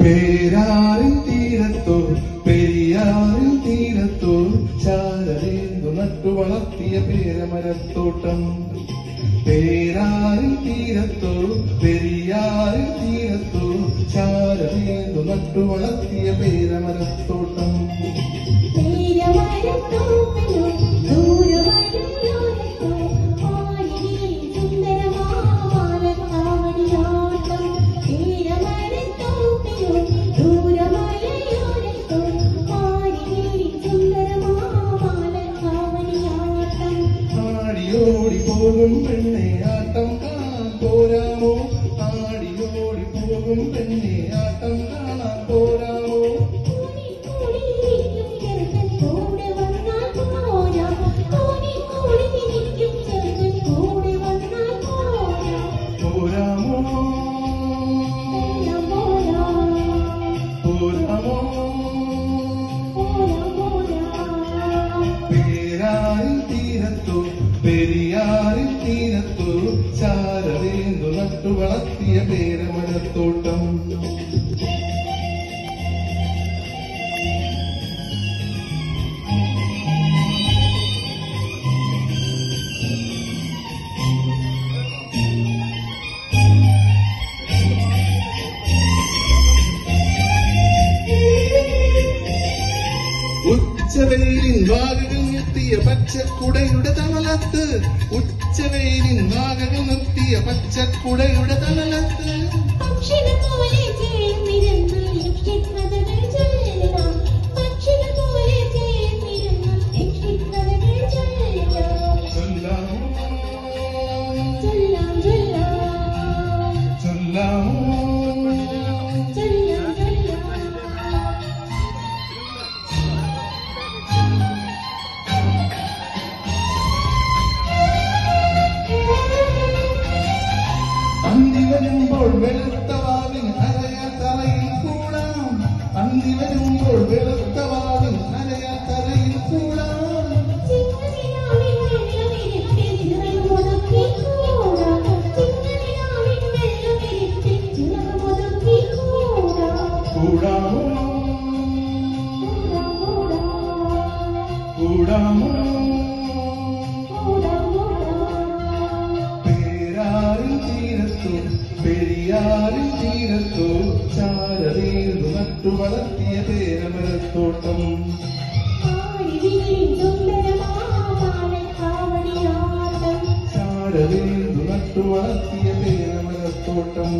പേരാറിൻ തീരത്തോ പെരിയാറിൻ തീരത്തോ ചാരവേന്തു നട്ടു വളർത്തിയ പേരമരത്തോട്ടം. പേരാറിൻ തീരത്തോ പെരിയാറിൻ തീരത്തോ ചാരവേന്തു നട്ടു വളർത്തിയ പേരമരത്തോട്ടം. ആടിയോടി പോകും പെണ്ണെ ആട്ടം കാണാൻ പോരാമോ? ആടിയോടി പോകും പെണ്ണെ ആട്ടം കാണാൻ പോരാമോ? പോരാമോ പോരാമോ? പേരാറിൻ തീരത്തോ പെരിയാറിൻ തീരത്തോ ചാരവേന്തു നട്ടു വളർത്തിയ പേരമരത്തോട്ടം. ഉച്ചവെയിലിൻ വാകകൾ നിർത്തിയ പച്ചക്കുടയുടെ തണലത്ത്, ഉച്ചവെയിലിൻ വാകകൾ നിർത്തിയ പച്ചക്കുടയുടെ തണലത്ത് അന്തി വരുമ്പോൾ വെളുത്ത വാവിൻ അരയാ തറയിൽ കൂടാം. അന്തി വരുമ്പോൾ വെളുത്ത വാവിൻ അരയാ തറയിൽ കൂടാം. കൂടാമോ കൂടാമോ? പേരാറിൻ തീരത്തോ പെരിയാറിൻ തീരത്തോ ചാരവേന്തു നട്ടു വളർത്തിയ പേരമരത്തോട്ടം. ചാരവേന്തു നട്ടു വളർത്തിയ പേരമരത്തോട്ടം.